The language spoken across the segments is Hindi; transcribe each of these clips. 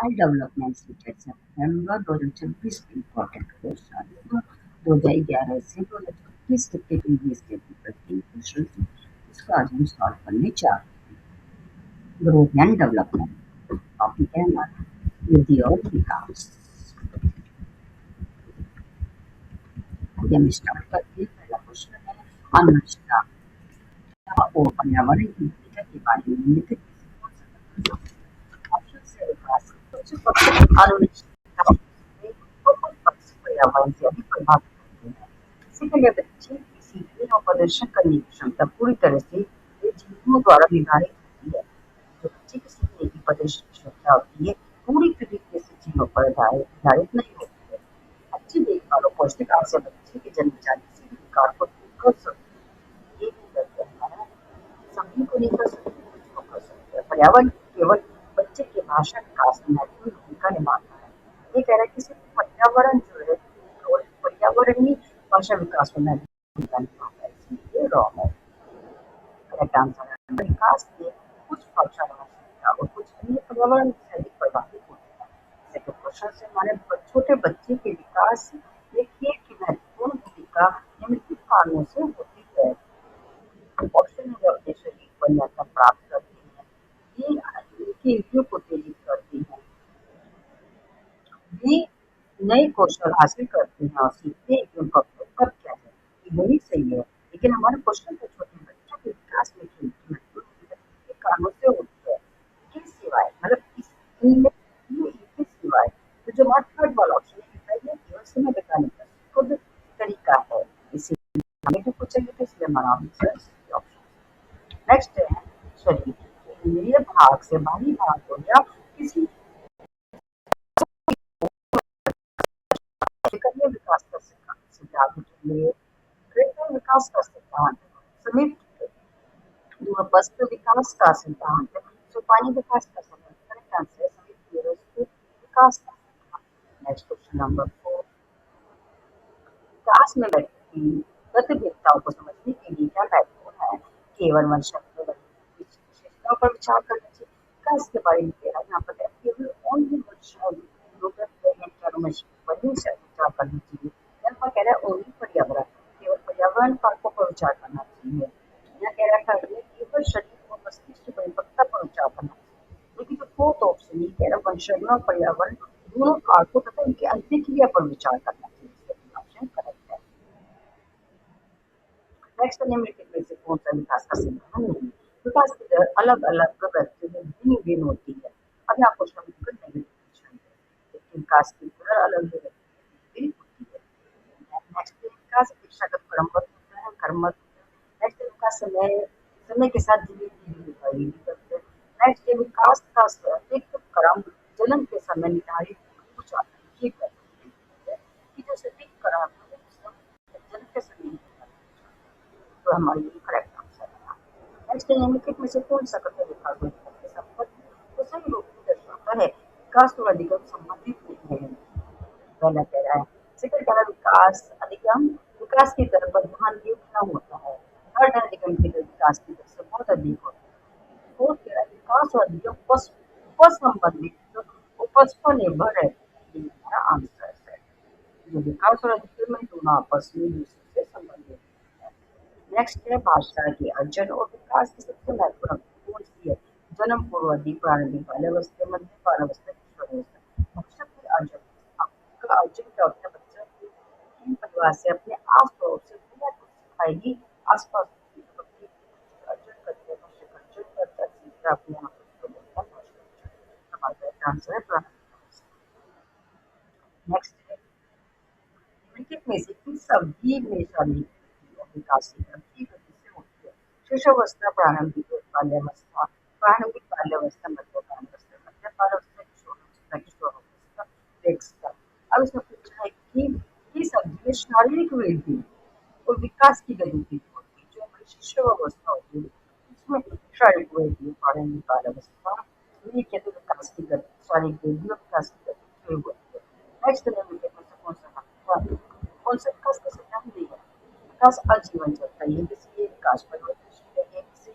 चाइल्ड डेवलपमेंट लिटरेचर नवंबर 2026 के इम्पोर्टेंट क्वेश्चन 2011 से 2025 तक के प्रीवियस के पेपर के क्वेश्चन इसको आज हम सॉल्व करने जा रहे हैं। ग्रोथ एंड डेवलपमेंट टॉपिक है हमारा वृद्धि और विकास। आइए हम स्टार्ट करते हैं। पहला क्वेश्चन है अनुष्का और पर्यावरण की भूमिका के बारे में निम्नलिखित में से कौन सा ऑप्शन से विकास कुछ पक्ष अनुनिश्चितता में और कुछ पक्ष पर्यावरण से अधिक प्रभावित होते हैं। इससे पहले बच्चे की सीखने और प्रदर्शन करने की क्षमता पूरी तरह से ये जीवों द्वारा निर्धारित होती है। जो बच्चे की सीखने की प्रदर्शन की क्षमता होती है पूरी तरीके से जीवों पर निर्धारित नहीं होती है। अच्छी देखभाल और पौष्टिक आहार से बच्चे के जन्मजात किसी भी विकार को दूर कर सकते हैं। ये भी करते हैं सभी को नहीं कर सकते, कुछ को कर सकते हैं। पर्यावरण केवल बच्चे के भाषा विकास में महत्वपूर्ण भूमिका निभाता है। ये कह रहा है कि सिर्फ पर्यावरण जो है केवल पर्यावरण ही भाषा विकास में महत्वपूर्ण भूमिका निभाता है, इसलिए रॉन्ग है। करेक्ट आंसर है विकास के कुछ भाषा आवश्यकता और कुछ अन्य पर्यावरण से अधिक प्रभावित होते हैं। जैसे क्वेश्चन से हमारे छोटे बच्चे के विकास में खेल की महत्वपूर्ण भूमिका निम्नलिखित कारणों से होती है। ऑप्शन है अपने शरीर पर नियंत्रण प्राप्त करती हैं, ये इनके इंद्रियों को उत्तेजित करती हैं, ये नए कौशल हासिल करते हैं और सीखते हैं कि उनका उपयोग कब किया जाए। यही सही है, लेकिन हमारे क्वेश्चन तो छोटे बच्चों के विकास में खेल की महत्वपूर्ण भूमिका किन कारणों से होती है, इनके सिवाय मतलब इनमें इनके सिवाय तो जो हमारा थर्ड वाला ऑप्शन है पहले केवल समय बिताने का खुद तरीका है। इसी हमें जो पूछा गया था इसलिए हमारा आंसर ऑप्शन। नेक्स्ट है शरीर के इंद्रिय भाग से बाहरी भाग हो या किसी करियर विकास का सिद्धांत के लिए कृत्रिम विकास का सिद्धांत समित दूरस्थ विकास का सिद्धांत सोपानी विकास का सिद्धांत। करेक्ट आंसर समित दूरस्थ विकास का सिद्धांत। नेक्स्ट क्वेश्चन नंबर 4 विकास में व्यक्ति की गतिविधियों को समझने के लिए क्या महत्वपूर्ण है। केवल वंशावली विशेषताओं पर विचार करना चाहिए। विकास के बारे में कह रहा है यहाँ पर केवल ओनली वंशावली पर ही विचार करना चाहिए। यहाँ पर कह रहा है ओनली पर्यावरण केवल पर्यावरण कारकों पर विचार करना चाहिए। यहाँ कह रहा है केवल शरीर और मस्तिष्क की परिपक्वता पर विचार करना चाहिए। लेकिन जो फोर्थ ऑप्शन ये कह रहा है वंशावली और पर्यावरण दोनों कारकों तथा उनकी अंत्यक्रिया पर विचार करना चाहिए। ऑप्शन करेक्ट है। नेक्स्ट निम्नलिखित में से कौन सा विकास का सिद्धांत नहीं। विकास की दर अलग अलग व्यक्तियों में भिन्न भिन्न होती है। अब यहाँ क्वेश्चन बिल्कुल नेगेटिव है, विकास की दर अलग अलग भिन्न होती है। नेक्स्ट विकास अपेक्षाकृत क्रमबद्ध होता है, क्रमबद्ध। नेक्स्ट विकास समय के साथ धीरे धीरे दिखाई करते हैं। नेक्स्ट विकास का एक क्रम जन्म के समय निर्धारित हो जाता है। ये कहते हैं कि जो सटीक क्रम जन्म के समय तो हमारी करेक्ट आंसर है। नेक्स्ट निम्नलिखित में से कौन सा कथन विकास और विकास के संबंध को सही रूप में दर्शाता है। विकास और अधिगम संबंधित नहीं है। पहला कह रहा है सेकंड कह रहा है विकास अधिगम विकास की दर पर ध्यान दिए बिना होता है। थर्ड है अधिगम की दर विकास की दर से बहुत अधिक होता है। फोर्थ कह रहा है विकास और अधिगम उपसंबंधित उपस पर निर्भर है। ये हमारा आंसर है। जो विकास और अधिगम में दोनों आपस में दूसरे से संबंधित है। नेक्स्ट है भाषा के अर्जन और विकास की सबसे महत्वपूर्ण कौन सी है। जन्म पूर्व अधिक प्रारंभिक बाल्यावस्था मध्य बाल्यावस्था किशोरावस्था। भाषा के अर्जन का अर्जन क्या होता है। बच्चा तीन परिवार से अपने आस पड़ोस से बिना कुछ सिखाएगी आसपास अर्जन करते हैं भाषा का अर्जन करता है सीखता अपने आप को बोलता है भाषा हमारा आंसर है। नेक्स्ट है निम्नलिखित में से किस अवधि में शारीरिक विकास की गति से होती है। शिशुअवस्था प्रारंभिक बाल्यावस्था प्रारंभिक बाल्यावस्था मध्य बाल्यावस्था मध्य बाल्यावस्था किशोरावस्था किशोरावस्था वृद्धावस्था। अब इसमें पूछा है कि किस अवधि में शारीरिक वृद्धि और विकास की गति होती है। जो हमारी शिशुअवस्था होती है इसमें शारीरिक वृद्धि प्रारंभिक बाल्यावस्था ये कहते विकास की गति शारीरिक वृद्धि और विकास की गति शुरू होती है। नेक्स्ट निम्नलिखित में से कौन सा विकास का सिद्धांत नहीं है। विकास आजीवन चलता है ये किसी विकास परिवर्तनशील है ये किसी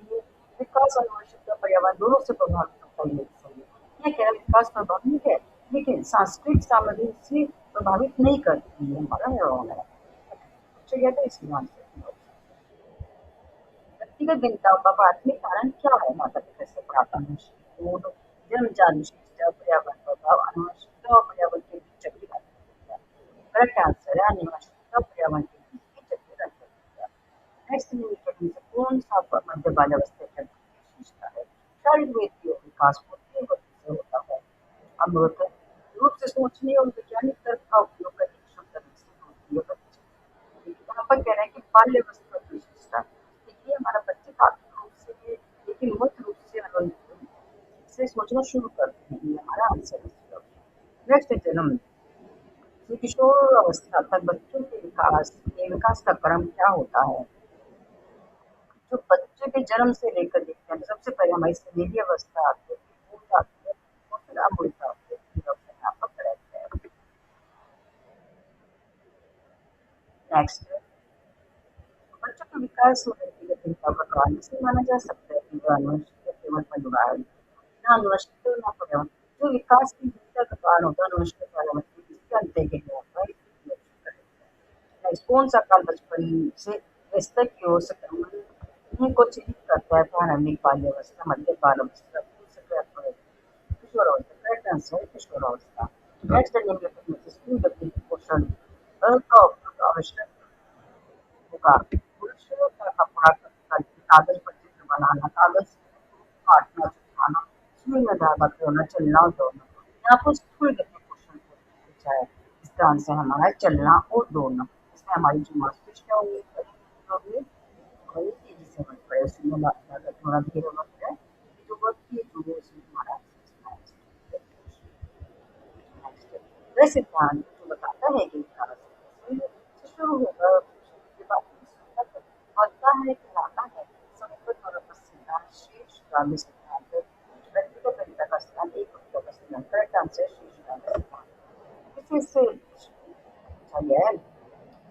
विकास अनुवंशिक पर्यावरण दोनों से प्रभावित होता है ये सही है। यह केवल विकास प्रभावित है, लेकिन सांस्कृतिक सामग्री से प्रभावित नहीं करती है। हमारा न्यूरॉन है। तो यह तो इसी मानसिक व्यक्तिगत भिन्नताओं का प्राथमिक कारण क्या है? माता पिता से प्राप्त आनुवंशिक गुण, जन्मजात विशिष्टता, पर्यावरण प्रभाव, आनुवंशिकता और पर्यावरण के बीच चक्रीय अंतर। करेक्ट आंसर है आनुवंशिकता और पर्यावरण के बीच की चक्रीय अंतर। नेक्स्ट निम्नलिखित में से कौन सा मध्य बाल्यावस्था की विशेषता है? शारीरिक वृद्धि और विकास को तीव्र गति से होता है। अमूर्त रूप से सोचने और वैज्ञानिक तर्क का उपयोग करने की क्षमता विकसित होती है बच्चे। यहाँ पर कह रहे हैं कि बाल्यावस्था की विशेषता। देखिए हमारा बच्चे काफी रूप से लेकिन मुक्त रूप से सोचना शुरू करते हैं। ये हमारा आंसर है। नेक्स्ट जन्म से किशोर अवस्था तक बच्चों के विकास का क्रम क्या होता है? जो बच्चे के जन्म से लेकर देखते हैं, सबसे पहले हमारी सहेली अवस्था आती है, फिर भूत आती है और फिर अमृत आती है। ये ऑप्शन यहाँ पर करेक्ट है। नेक्स्ट बच्चों का विकास और व्यक्तिगत चिंता का कारण इसे माना जा सकता है कि वह आनुवंशिक केवल परिवार ना आनुवंशिक ना पर्यावरण जो विकास की चिंता का कारण होता है आनुवंशिक पर्यावरण इसके अंतर के लिए होता है। कौन सा काल बचपन से व्यस्तता की ओर से क्रमण को चिन्हित करता है? प्रारंभिक बाल्यावस्था, मध्य बाल्यावस्था, किशोरावस्था। करेक्ट आंसर है किशोरावस्था। नेक्स्ट निम्नलिखित में से स्कूल गति पोषण का उपयोग आवश्यक होगा। पुरुष का कपड़ा कागज पर चित्र बनाना, कागज काटना, चिपकाना, सुई में धागा धोना, चलना और दौड़ना। यहाँ पर स्थूल गति क्वेश्चन पूछा है। इसका आंसर हमारा है चलना और दौड़ना। इसमें हमारी जो मांसपेशियां होंगी वही तेजी से बढ़ पड़े सुई में धागा थोड़ा धीरे वक्त है जो वक्त की जो उसमें हमारा वह सिद्धांत जो बताता है कि विकास से शुरू होकर उसके बाद बढ़ता है कि लाता है समय पर सिद्धांत शीर्ष गामी सिद्धांत व्यक्तिगत पिता का सिद्धांत एक वक्ता का सिद्धांत। करेक्ट आंसर शीर्ष गामी सिद्धांत। इससे पूछा गया है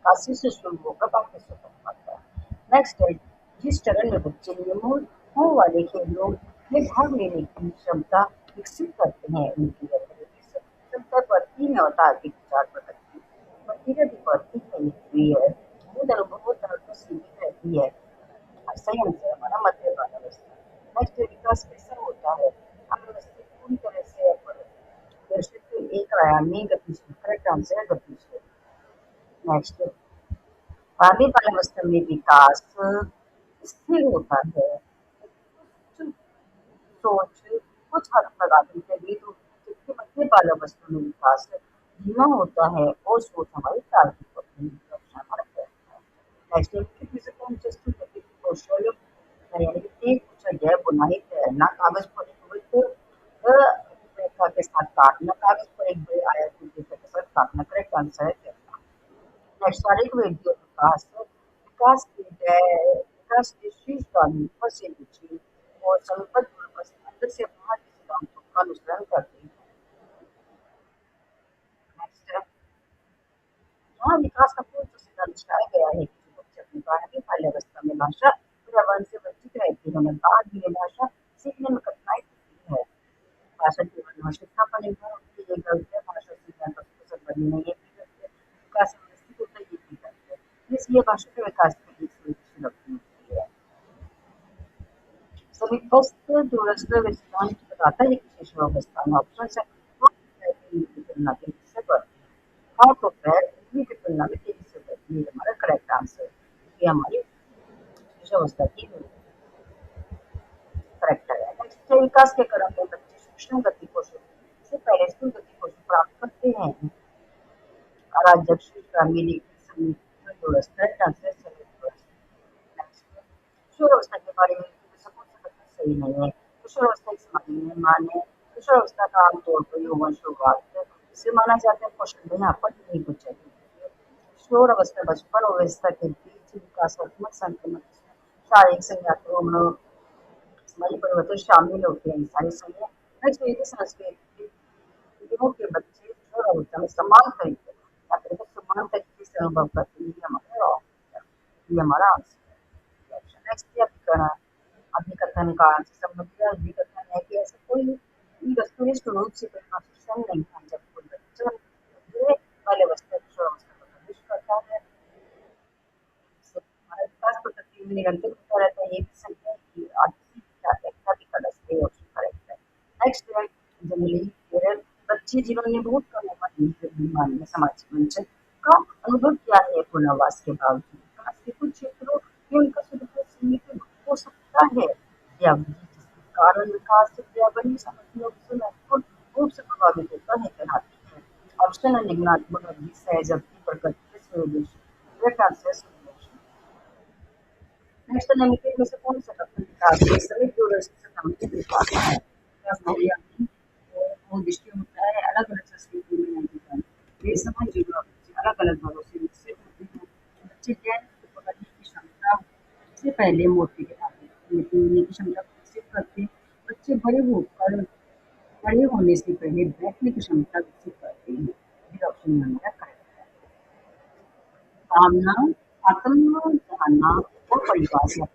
काशी से शुरू होकर बाकी से तक पड़ता है। नेक्स्ट है जिस चरण में बच्चे नियमों वाले खेलों में भाग लेने की क्षमता विकसित करते हैं उनकी क्षमता बढ़ती है और तार्किक विचार प्रकट धीरे धीरे बढ़ती हुई है। खुद अनुभवों तक सीमित रहती है। सही आंसर हमारा मध्य बाल्यावस्था। नेक्स्ट विकास कैसा होता है? हम व्यवस्थित पूरी तरह से दर्शित एक आयामी गतिशील। करेक्ट आंसर है गतिशील। नेक्स्ट आगे बाल्यावस्था में विकास स्थिर होता है। सोच कुछ हद तक आदमी के लिए तो जबकि मध्य बाल्यावस्था में विकास धीमा होता है और सोच हमारी तार्किक होती है। हमारा नेक्स्ट किसी को कौशल यानी कि तेज पूछा गया बुनाई तैरना कागज पर रेखा के साथ काटना कागज पर एक बड़े आयत की रेखा के साथ काटना। करेक्ट आंसर है तैरना। नेक्स्ट शारीरिक वृद्धि और विकास विकास के शीर्षगामी ऊपर से नीचे और संबद्ध अंदर से बाहर के सिद्धांतों का अनुसरण करते हैं। नेक्स्ट यहाँ विकास का पूर्ण सिद्धांत दर्शाया गया है कि जो बच्चे अपनी प्रारंभिक बाल्यावस्था में भाषा पर्यावरण से वंचित रहते हैं उन्हें बाद में भाषा सीखने में कठिनाई होती है। भाषा केवल भाषिकता पर निर्भर होती है गलत भाषा सीखना सबको संबंधी नहीं है विकास व्यवस्थित होता है ये भी करते हैं इसलिए भाषा के विकास के लिए सुरक्षित रखनी होती है। समीपस्थ दूरस्थ सिद्धांत बताता है कि शिशुअवस्था में ऑप्शन है की तुलना तेजी से बढ़ती है हाथ और पैर उंगली की तुलना में तेजी से बढ़ती है। हमारा करेक्ट आंसर ये हमारी शिशुअवस्था की करेक्ट है। नेक्स्ट विकास के क्रम में बच्चे सूक्ष्म गति को से पहले स्थूल गति को प्राप्त करते हैं। राजस्व ग्रामीण दूरस्थ करेक्ट आंसर किशोरावस्था के बारे में सपोर्ट सही नहीं है। किशोरावस्था एक समाज निर्माण है। किशोरावस्था का आमतौर पर यौवन शुरुआत इसे माना जाता है क्वेश्चन में यहाँ पर नहीं पूछा गया। किशोर अवस्था बचपन और अवस्था के बीच विकासात्मक संक्रमण शारीरिक संज्ञात्मक समाजी परिवर्तन शामिल होते हैं। सारी संज्ञा संस्कृतियों के बच्चे किशोर अवस्था में समान तरीके से अनुभव करते हैं। ये हमारा आंसर है। नेक्स्ट अभिकथन का संबंध अभिकथन है कि ऐसा कोई ಈ ವಸ್ತುನಿಷ್ಠ रूप से परिभाषित नहीं था जब कोई बच्चा धीरे बाल्यावस्था किशोरावस्था का प्रवेश करता है। इससे हमारे विकास प्रकृति में निरंतर होता रहता है। ये भी सही है कि आलसी एकता भी कलश ऑप्शन करेक्ट है। नेक्स्ट है जनरली केरल बच्चे जिन्होंने बहुत कम उम्र में समाज मंच का अनुभव किया है पुनर्वास के बावजूद विकास के कुछ क्षेत्रों में उनका सुधार सीमित हो सकता है या जिसके कारण विकास से पर्यावरणीय समस्याओं से महत्वपूर्ण रूप से प्रभावित होता है कहलाती है। ऑप्शन है निम्नात्मक अवधि सहजबती प्रकृति से विकास नेक्स्ट लिमिटेड में से कौन सा तत्व विकास है सभी दूरदर्शी से संबंधित विकास है विकास बढ़िया वो दृष्टि होता है अलग अलग संस्कृति में नहीं वे समझ अलग अलग भागों से विकसित होते हैं बच्चे ज्ञान को पकड़ने की क्षमता से पहले मोटे के लेने की क्षमता को विकसित करते हैं बच्चे बड़े होने से पहले बैठने की क्षमता विकसित करते हैं ये ऑप्शन हमारा करेक्ट है भावना आत्म जानना और परिवार से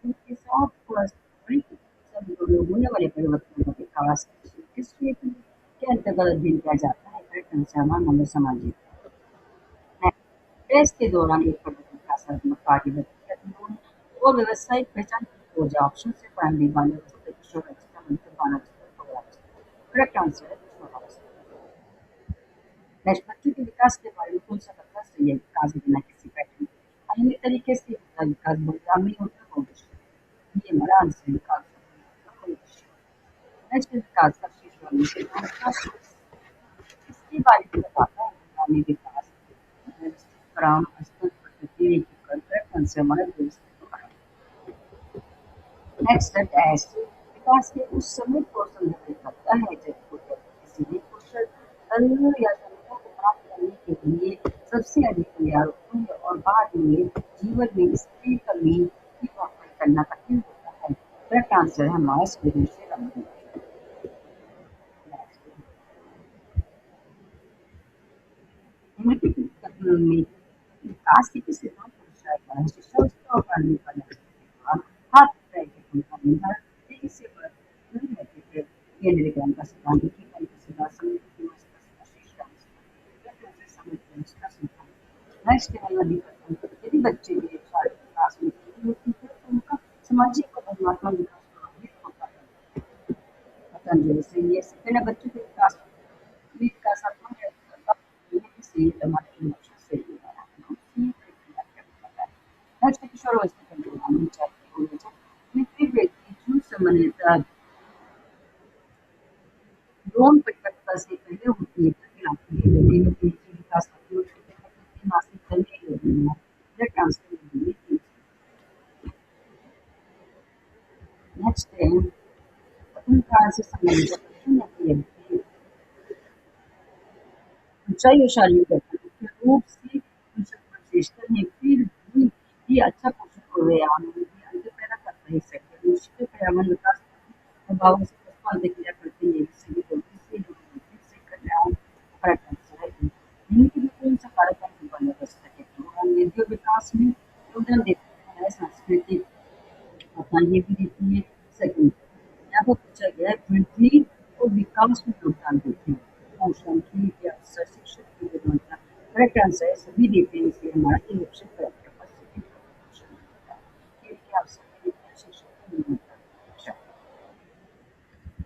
के साथ पारस्परिक संबंधों में होने वाले परिवर्तनों का विकास किस क्षेत्र के अंतर्गत अध्ययन किया जाता है करेक्ट आंसर हमारा नंबर सामाजिक है टेस्ट के दौरान एक पद्धति विकासात्मक कार्य गतिविधियों और व्यवसायिक पहचान की ऊर्जा ऑप्शन से प्राइमरी बाल्यावस्था किशोरावस्था मंत्र बालावस्था करेक्ट आंसर है किशोरावस्था नेक्स्ट बच्चों के विकास के बारे में कौन सा तथ्य सही है विकास बिना किसी पैटर्न अन्य तरीके से होता है विकास बहुधा में होता है भविष्य ये हमारा आंसर विकास नेक्स्ट विकास का शीर्ष इसके बारे में बताता है ग्रामीण विकास ग्राम स्तर प्रकृति करेक्ट आंसर हमारा नेक्स्ट डैश विकास के उस समय को संदर्भित करता है जब कोई व्यक्ति किसी भी कौशल अन्य या क्षमता को प्राप्त करने के लिए सबसे अधिक तैयार होती है और बाद में जीवन में इसकी कमी की भरपाई करना कठिन होता है करेक्ट आंसर है हमारा स्टूडेंट से लंबी में विकास के किसी शिक्षा उसका करने का हाथ पैर के फंडामेंटल इससे नहीं रहते थे केंद्रीय ज्ञान का सिद्धांत की कई सिद्धांत समझ की मस्तिष्क नेक्स्ट यदि बच्चे के शारीरिक विकास में देरी होती है तो उनका सामाजिक और भावनात्मक विकास प्रभावित होता है पतंजलि से ये पहले बच्चों के विकास विकासात्मक से टमाटर लक्ष्य से नेक्स्ट किशोरावस्था के दौरान मित्र व्यक्ति झूठ सामान्यतः यौन परिपक्वता से पहले होती है खिलाती है में तेजी विकास मासिक चलने योजना या ट्रांसफर नेक्स्ट है प्रथम काल से संबंधित प्रश्न है ऊंचाई और शारीरिक गठन मुख्य रूप से विशेषता में फिर भी अच्छा पोषक और व्यायाम अंतर पैदा करता है सेक्टर निश्चित पर्यावरण विकास प्रभावों से प्रतिक्रिया करते हैं सभी से कल्याण निम्नलिखित में कौन सा कारक बंदोबस्त है तो निधियों विकास में योगदान देते हैं सांस्कृतिक ये भी देती है सेकंड यहाँ पर पूछा गया है वृद्धि और विकास में योगदान देते हैं पोषण की अवसर शिक्षक की गुणवत्ता करेक्ट आंसर है सभी देते हैं इसलिए हमारा ये ऑप्शन करेक्ट है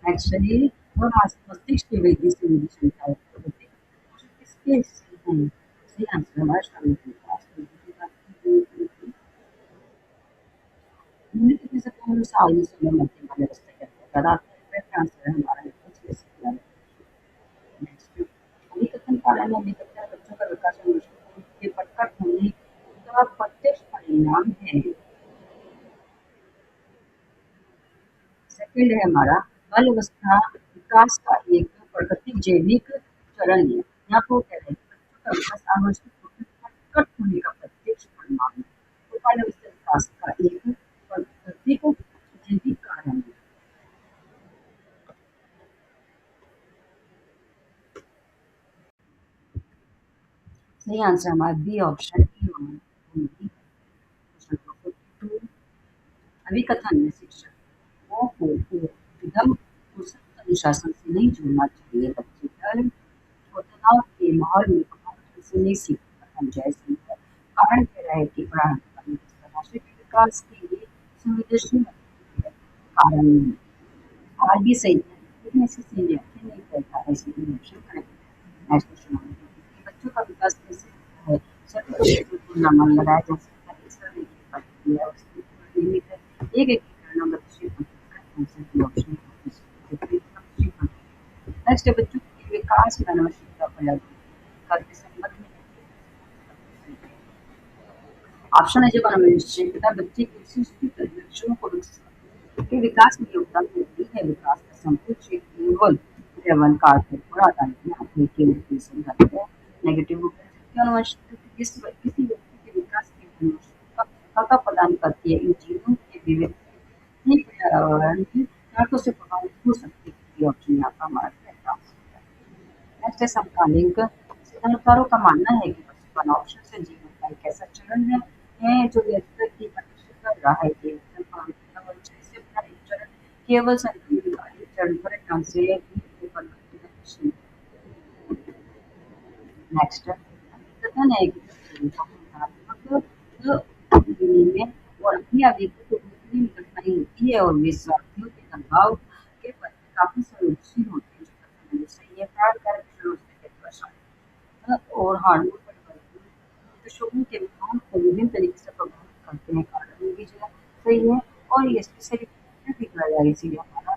एक्चुअली और मस्तिष्क की वृद्धि से मेरी क्षमता किसके सही आंसर हमारा शामिल निम्नलिखित से कौन सा आयु समय मध्य बाल्यावस्था कहते हैं करेक्ट आंसर है हमारा नेक्स्ट अभिकथन पालन में अभिकथन बच्चों का विकास के प्रकट होने का प्रत्यक्ष परिणाम है सेकंड है हमारा बाल्यावस्था विकास का एक प्राकृतिक जैविक चरण है यहाँ पर कह रहे हैं बच्चों का विकास आवश्यक प्रकट होने का प्रत्यक्ष परिणाम है तो बाल्यावस्था विकास का एक प्राकृतिक जैविक कारण है सही आंसर हमारा बी ऑप्शन अभिकथन में शिक्षकों को विधम अनुशासन से नहीं जुड़ना चाहिए बच्चे। डर और तनाव के माहौल में अनुशासन से नहीं सीख हम जैसे कारण कह रहा है कि राष्ट्र के विकास के लिए संवेदनशील है। कारण आज भी सही है, लेकिन इसे सही व्याख्या नहीं करता ऐसे इमोशन करेक्ट है। नेक्स्ट क्वेश्चन बच्चों का विकास कैसे होता है? सभी को बिल्कुल तुलना मन लगाया जा सकता है। इस तरह की प्रक्रिया उसकी नियमित है। एक एकीकरण बच्चे को कॉन्सेप्ट की ऑप्शन नेक्स्ट है बच्चों के विकास में आवश्यकता अलग करके संबंध में ऑप्शन है जब आवश्यकता बच्चे की विशिष्ट लक्षणों को विकसित के विकास में योगदान देती है। विकास का संपूर्ण केवल केवल कार्य और आधारित अपने केवल संदर्भ है नेगेटिव किसी व्यक्ति के विकास की अनुष्ठा प्रदान करती है। इन चीजों के विविध पर्यावरण की कारकों से प्रभावित हो सकती है। ऑप्शन यहाँ का हमारा नेक्स्ट है समकालीन सिद्धांतकारों का मानना है कि पशुपालन ऑप्शन से जीवन का एक ऐसा चरण जो व्यक्ति की प्रदर्शित कर रहा है कि चरण केवल संतुलित चरण पर ढंग से ही परिवर्तित नेक्स्ट कथन है कि में और अपनी आवेगी को रोकने में कठिनाई होती है और वे स्वार्थियों के दबाव के प्रति काफी संवेदनशील होते हैं। जो कथन है सही है प्राण और हार्मोन परिवर्तन शोधन के विधान को विभिन्न तरीके से प्रभावित करते हैं। कारण भी जो सही है और ये स्पेशली भी करा जाए इसीलिए हमारा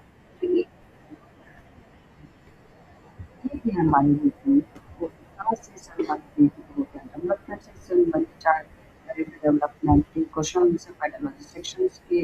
ये हमारी नीति वो विकास से संबंधित डेवलपमेंट से संबंधित डेवलपमेंट क्वेश्चन से पेडोलॉजी सेक्शन के